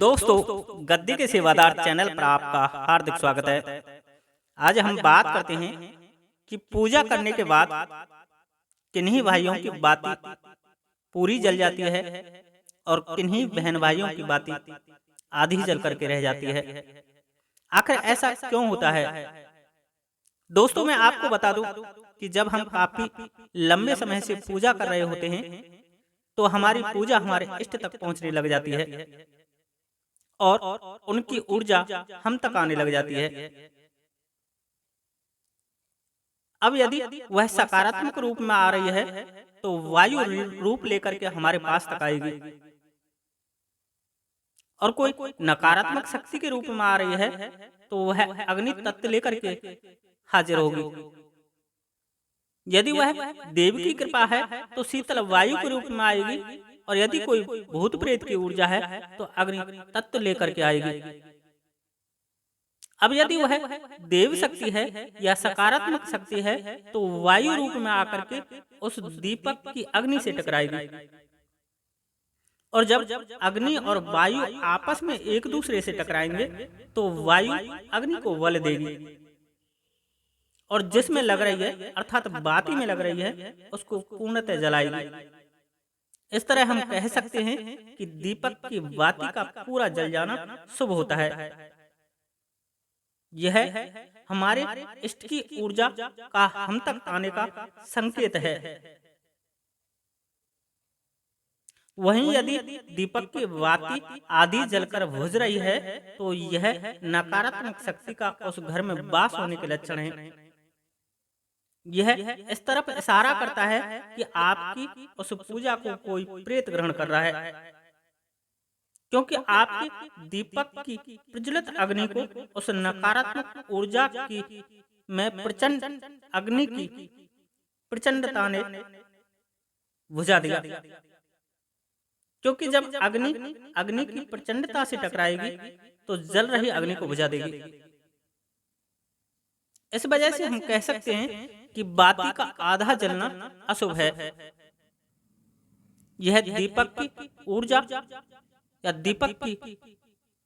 दोस्तों, गद्दी के सेवादार चैनल पर आपका हार्दिक स्वागत है। आज हम बात करते हैं कि पूजा करने के बाद किन्हीं भाइयों की बाती पूरी जल जाती है और किन्हीं बहन भाइयों की बाती आधी जल करके रह जाती है। आखिर ऐसा क्यों होता है? दोस्तों, मैं आपको बता दूं कि जब हम काफी लंबे समय से पूजा कर रहे होते हैं तो हमारी पूजा हमारे इष्ट तक पहुंचने लग जाती है और उनकी ऊर्जा हम तक आने लग जाती है। अब यदि वह सकारात्मक रूप में आ रही है तो वायु रूप लेकर के हमारे पास तक आएगी, और कोई नकारात्मक शक्ति के रूप में आ रही है तो वह अग्नि तत्व लेकर के हाजिर होगी। यदि वह देव की कृपा है तो शीतल वायु के रूप में आएगी, और यदि कोई भूत प्रेत की ऊर्जा है तो अग्नि तत्व लेकर के आएगी। अब यदि वह देव शक्ति है या सकारात्मक शक्ति है तो वायु रूप में आकर के उस दीपक की अग्नि से टकराएगी, और जब अग्नि और वायु आपस में एक दूसरे से टकराएंगे तो वायु अग्नि को बल देगी, और जिसमें लग रही है अर्थात बाती में लग रही है उसको पूर्णतः जलाएगी। इस तरह हम कह सकते हैं कि दीपक की बाती का पूरा जल जाना शुभ होता है। यह हमारे इष्ट की ऊर्जा का हम तक आने का संकेत है। वहीं यदि दीपक की बाती आधी जलकर बुझ रही है तो यह नकारात्मक शक्ति का उस घर में वास होने के लक्षण है। यह इस तरफ इशारा करता है कि आपकी उस पूजा को कोई प्रेत ग्रहण कर रहा है, क्योंकि आपके दीपक की प्रज्वलित अग्नि को उस नकारात्मक ऊर्जा की में प्रचंड अग्नि की प्रचंडता ने बुझा दिया। क्योंकि जब अग्नि की प्रचंडता से टकराएगी तो जल रही अग्नि को बुझा देगी। इस वजह से हम कह सकते हैं कि बाती का आधा जलना अशुभ है। यह दीपक की ऊर्जा या दीपक की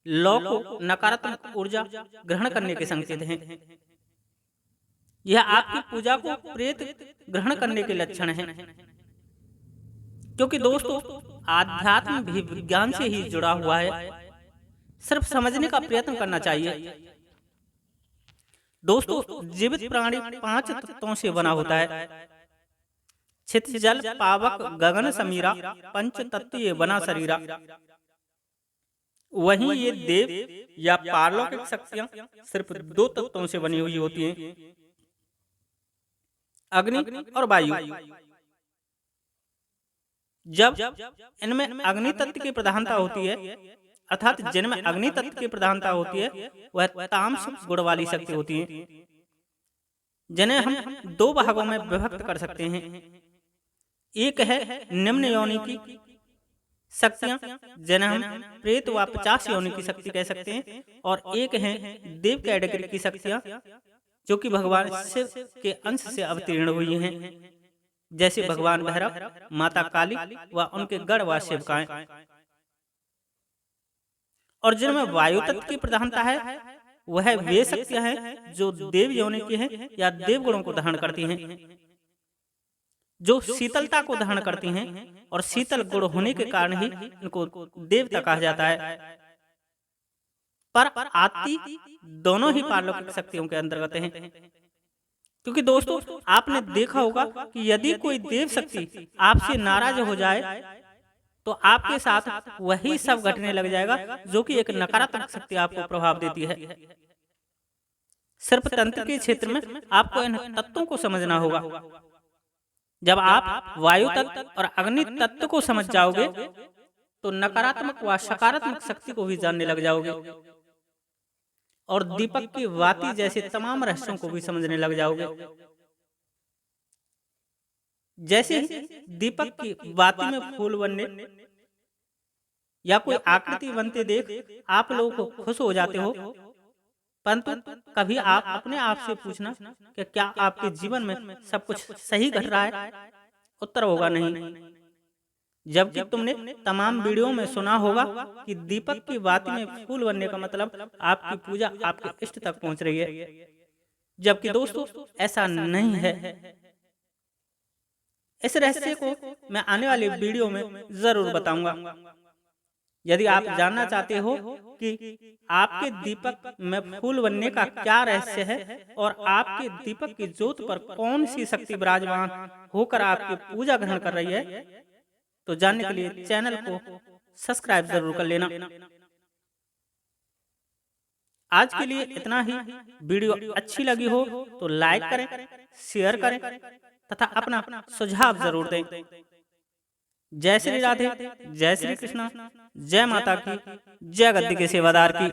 लौ को नकारात्मक ऊर्जा ग्रहण करने के संकेत हैं। यह आपकी पूजा को प्रेत ग्रहण करने के लक्षण हैं। क्योंकि दोस्तों, आध्यात्म भी विज्ञान से ही जुड़ा हुआ है, सिर्फ समझने का प्रयत्न करना चाहिए। दोस्तों, जीवित प्राणी 5 तत्वों से बना होता है। छित जल पावक गगन समीरा पंच तत्व बना शरीरा। वहीं ये देव या पारलौकिक शक्तियां सिर्फ 2 तत्वों से बनी हुई होती हैं, अग्नि और वायु। जब इनमें अग्नि तत्व की प्रधानता होती है, अर्थात जिनमें अग्नि तत्व की प्रधानता होती है, वह तामस गुण वाली शक्ति होती है, जिन्हें हम 2 भागों में विभक्त कर सकते हैं। एक है निम्न योनि की शक्तियां, जिन्हें हम प्रेत व 50 योनि की शक्ति कह सकते हैं, और एक है देव कैटेगरी की शक्तियां, जो कि भगवान शिव के अंश से अवतीर्ण हुई हैं, जैसे भगवान भैरव, माता काली व उनके गढ़ व शिवकाएं। और जिनमें वायु तत्व की प्रधानता है वह वे शक्तियां हैं जो देव योनि की हैं या देव गुणों को धारण करती हैं, जो शीतलता को धारण करती हैं, और शीतल गुण होने के कारण ही इनको देवता कहा जाता है। पर आती दोनों ही पारलौकिक शक्तियों के अंतर्गत हैं। क्योंकि दोस्तों, आपने देखा होगा कि यदि कोई देव शक्ति आपसे नाराज हो जाए तो आपके साथ वही सब घटने लग जाएगा जो कि एक नकारात्मक शक्ति आपको प्रभाव देती है। सिर्फ तंत्र के क्षेत्र में आपको इन तत्वों को समझना होगा। जब आप वायु तत्व और अग्नि तत्व को समझ जाओगे तो नकारात्मक व सकारात्मक शक्ति को भी जानने लग जाओगे, और दीपक की बाती जैसे तमाम रहस्यों को भी समझने लग जाओगे। जैसे ही दीपक की बाती में फूल बनने या कोई आकृति बनते देख आप लोगों को खुश हो जाते हो, परंतु कभी आप अपने आप से पूछना कि क्या आपके जीवन में सब कुछ सही घट रहा है? उत्तर होगा नहीं। जबकि तुमने तमाम वीडियो में सुना होगा कि दीपक की बात में फूल बनने का मतलब आपकी पूजा आपके इष्ट तक पहुंच रही है, जबकि दोस्तों ऐसा नहीं है। इस रहस्य को मैं आने वाली वीडियो में जरूर बताऊंगा। यदि आप जानना चाहते हो कि आपके दीपक में फूल बनने का क्या रहस्य है और आपके दीपक की ज्योत पर कौन सी शक्ति विराजमान होकर आपकी पूजा ग्रहण कर रही है, तो जानने के लिए चैनल को सब्सक्राइब जरूर कर लेना। आज के लिए इतना ही। वीडियो अच्छी लगी हो तो लाइक करें, शेयर करें तथा अपना सुझाव जरूर दें। जय श्री राधे, जय श्री कृष्णा, जय माता की, जय गद्दी के सेवादार की।